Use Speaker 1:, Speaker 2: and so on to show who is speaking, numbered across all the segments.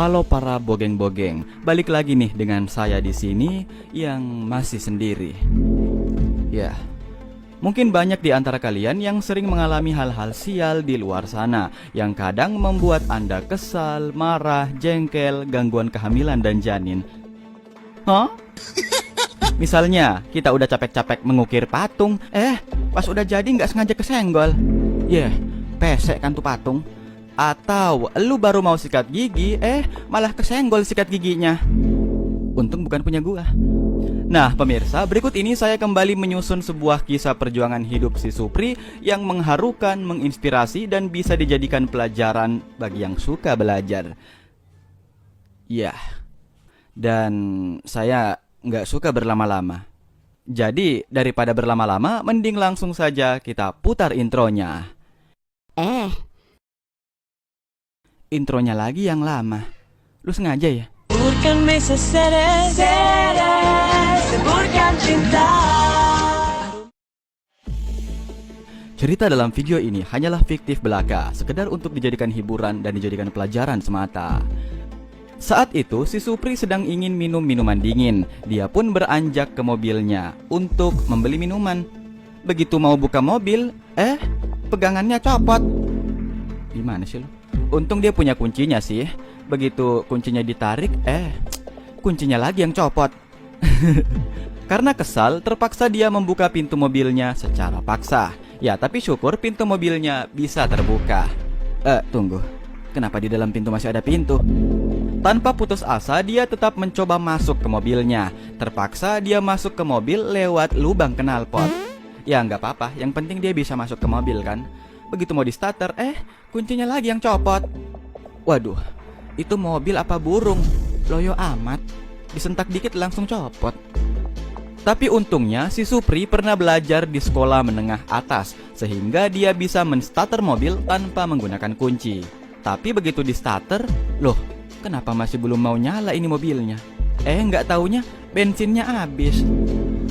Speaker 1: Halo para bogeng-bogeng, balik lagi nih dengan saya di sini yang masih sendiri. Ya, mungkin banyak di antara kalian yang sering mengalami hal-hal sial di luar sana yang kadang membuat Anda kesal, marah, jengkel, gangguan kehamilan dan janin. Hah? Misalnya, kita udah capek-capek mengukir patung, pas udah jadi nggak sengaja kesenggol. Pesek kan tuh patung. Atau lu baru mau sikat gigi, malah kesenggol sikat giginya. Untung bukan punya gua. Nah pemirsa, berikut ini saya kembali menyusun sebuah kisah perjuangan hidup si Supri yang mengharukan, menginspirasi, dan bisa dijadikan pelajaran bagi yang suka belajar. Ya, dan saya nggak suka berlama-lama. Jadi daripada berlama-lama, mending langsung saja kita putar intronya. Intronya lagi yang lama. Lu sengaja ya?
Speaker 2: Bukan bisa bukan cinta.
Speaker 1: Cerita dalam video ini hanyalah fiktif belaka, sekedar untuk dijadikan hiburan dan dijadikan pelajaran semata. Saat itu, si Supri sedang ingin minum minuman dingin. Dia pun beranjak ke mobilnya untuk membeli minuman. Begitu mau buka mobil, pegangannya copot. Gimana sih lu? Untung dia punya kuncinya sih. Begitu kuncinya ditarik, kuncinya lagi yang copot. Karena kesal, terpaksa dia membuka pintu mobilnya secara paksa. Ya, tapi syukur pintu mobilnya bisa terbuka. Tunggu. Kenapa di dalam pintu masih ada pintu? Tanpa putus asa, dia tetap mencoba masuk ke mobilnya. Terpaksa dia masuk ke mobil lewat lubang knalpot. Ya, nggak apa-apa. Yang penting dia bisa masuk ke mobil kan. Begitu mau di starter, kuncinya lagi yang copot. Waduh, itu mobil apa burung? Loyo amat. Disentak dikit langsung copot. Tapi untungnya si Supri pernah belajar di sekolah menengah atas, sehingga dia bisa menstarter mobil tanpa menggunakan kunci. Tapi begitu di starter, loh, kenapa masih belum mau nyala ini mobilnya? Nggak taunya bensinnya habis.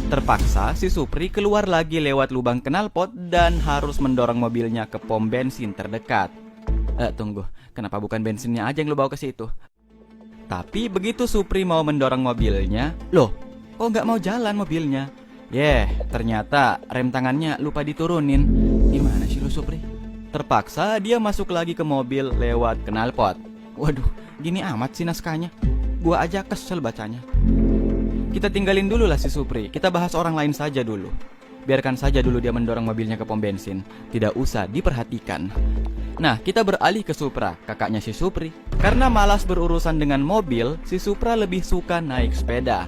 Speaker 1: Terpaksa si Supri keluar lagi lewat lubang knalpot dan harus mendorong mobilnya ke pom bensin terdekat. Tunggu, kenapa bukan bensinnya aja yang lu bawa ke situ? Tapi begitu Supri mau mendorong mobilnya, loh, kok nggak mau jalan mobilnya? Ternyata rem tangannya lupa diturunin. Gimana sih lu Supri? Terpaksa dia masuk lagi ke mobil lewat knalpot. Waduh, gini amat sih naskahnya. Gua aja kesel bacanya. Kita tinggalin dulu lah si Supri. Kita bahas orang lain saja dulu. Biarkan saja dulu dia mendorong mobilnya ke pom bensin. Tidak usah diperhatikan. Nah, kita beralih ke Supra, kakaknya si Supri. Karena malas berurusan dengan mobil, si Supra lebih suka naik sepeda.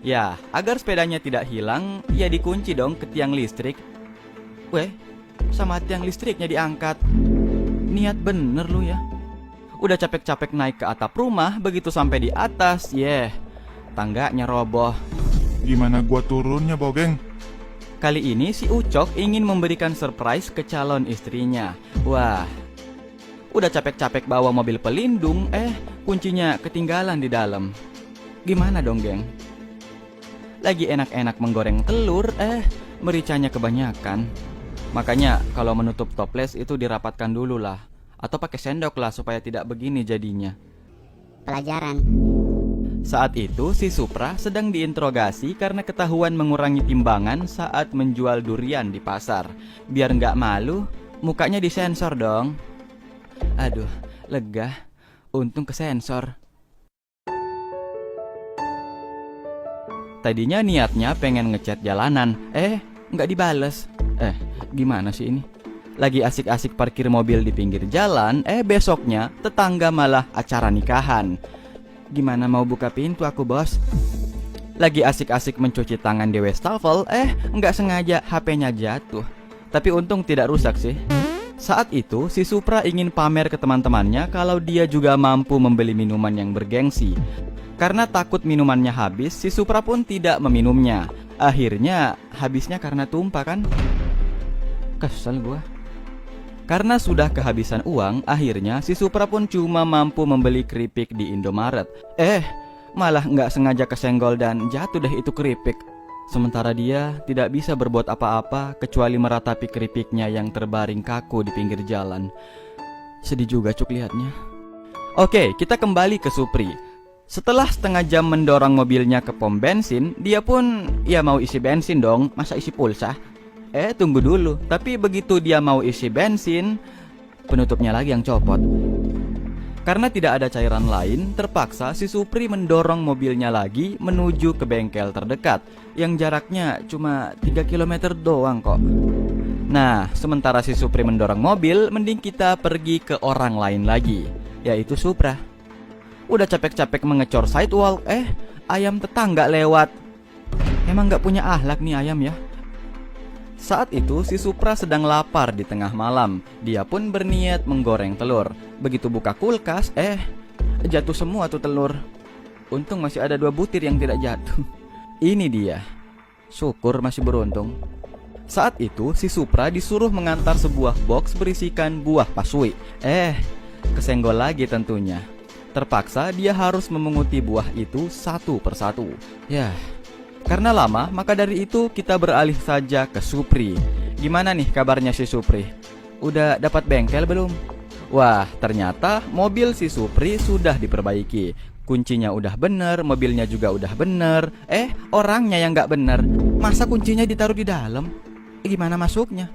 Speaker 1: Ya, agar sepedanya tidak hilang, ya dikunci dong ke tiang listrik. Sama tiang listriknya diangkat. Niat bener lu ya. Udah capek-capek naik ke atap rumah, begitu sampai di atas, tangganya roboh.
Speaker 3: Gimana gua turunnya, Bogeng?
Speaker 1: Kali ini si Ucok ingin memberikan surprise ke calon istrinya. Wah, udah capek-capek bawa mobil pelindung, kuncinya ketinggalan di dalam. Gimana dong, geng? Lagi enak-enak menggoreng telur, mericanya kebanyakan. Makanya kalau menutup toples itu dirapatkan dulu lah. Atau pakai sendok lah supaya tidak begini jadinya.
Speaker 4: Pelajaran.
Speaker 1: Saat itu si Supra sedang diinterogasi karena ketahuan mengurangi timbangan saat menjual durian di pasar. Biar nggak malu, mukanya disensor dong. Aduh, lega. Untung kesensor. Tadinya niatnya pengen ngechat jalanan, nggak dibales. Gimana sih ini? Lagi asik-asik parkir mobil di pinggir jalan, besoknya tetangga malah acara nikahan. Gimana mau buka pintu aku, bos? Lagi asik-asik mencuci tangan di wastafel, nggak sengaja HP-nya jatuh. Tapi untung tidak rusak sih. Saat itu, si Supra ingin pamer ke teman-temannya kalau dia juga mampu membeli minuman yang bergengsi. Karena takut minumannya habis, si Supra pun tidak meminumnya. Akhirnya, habisnya karena tumpah kan? Kesel gua. Karena sudah kehabisan uang, akhirnya si Supra pun cuma mampu membeli keripik di Indomaret. Malah nggak sengaja kesenggol dan jatuh deh itu keripik. Sementara dia tidak bisa berbuat apa-apa kecuali meratapi keripiknya yang terbaring kaku di pinggir jalan. Sedih juga Cuk lihatnya. Oke, kita kembali ke Supri. Setelah setengah jam mendorong mobilnya ke pom bensin, dia pun ya mau isi bensin dong, masa isi pulsa? Tunggu dulu, tapi begitu dia mau isi bensin, penutupnya lagi yang copot. Karena tidak ada cairan lain, terpaksa si Supri mendorong mobilnya lagi menuju ke bengkel terdekat, yang jaraknya cuma 3 km doang kok. Nah, sementara si Supri mendorong mobil, mending kita pergi ke orang lain lagi, yaitu Supra. Udah capek-capek mengecor sidewalk, ayam tetangga lewat. Emang gak punya akhlak nih ayam ya. Saat itu si Supra sedang lapar di tengah malam. Dia pun berniat menggoreng telur. Begitu buka kulkas, jatuh semua tuh telur. Untung masih ada 2 butir yang tidak jatuh. Ini dia. Syukur masih beruntung. Saat itu si Supra disuruh mengantar sebuah box berisikan buah pasui. Kesenggol lagi tentunya. Terpaksa dia harus memunguti buah itu satu persatu. Yah, karena lama, maka dari itu kita beralih saja ke Supri. Gimana nih kabarnya si Supri? Udah dapat bengkel belum? Wah, ternyata mobil si Supri sudah diperbaiki. Kuncinya udah bener, mobilnya juga udah bener. Orangnya yang gak bener. Masa kuncinya ditaruh di dalam? Gimana masuknya?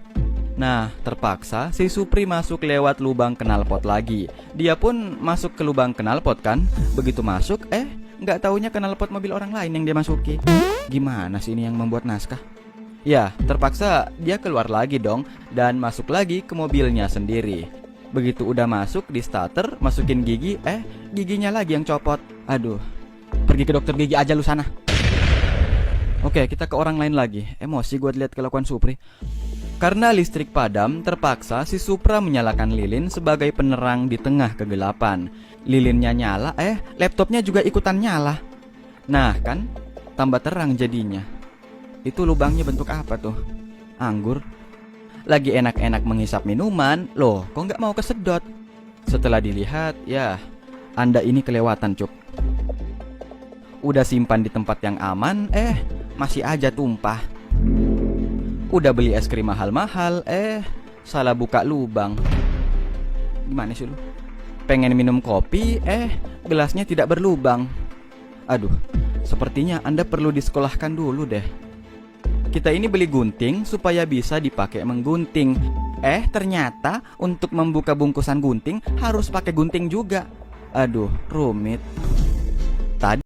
Speaker 1: Nah, terpaksa si Supri masuk lewat lubang knalpot lagi. Dia pun masuk ke lubang knalpot kan. Begitu masuk, nggak taunya knalpot mobil orang lain yang dia masuki. Gimana sih ini yang membuat naskah? Ya, terpaksa dia keluar lagi dong dan masuk lagi ke mobilnya sendiri. Begitu udah masuk di starter, masukin gigi, giginya lagi yang copot. Aduh, pergi ke dokter gigi aja lu sana. Oke, kita ke orang lain lagi. Emosi gue lihat kelakuan Supri. Karena listrik padam, terpaksa si Supra menyalakan lilin sebagai penerang di tengah kegelapan. Lilinnya nyala, laptopnya juga ikutan nyala. Nah kan, tambah terang jadinya. Itu lubangnya bentuk apa tuh? Anggur. Lagi enak-enak menghisap minuman, loh kok nggak mau kesedot? Setelah dilihat, ya Anda ini kelewatan cuk. Udah simpan di tempat yang aman, masih aja tumpah. Udah beli es krim mahal-mahal, salah buka lubang. Gimana sih lu? Pengen minum kopi, gelasnya tidak berlubang. Aduh, sepertinya Anda perlu disekolahkan dulu deh. Kita ini beli gunting supaya bisa dipakai menggunting. Ternyata untuk membuka bungkusan gunting harus pakai gunting juga. Aduh, rumit.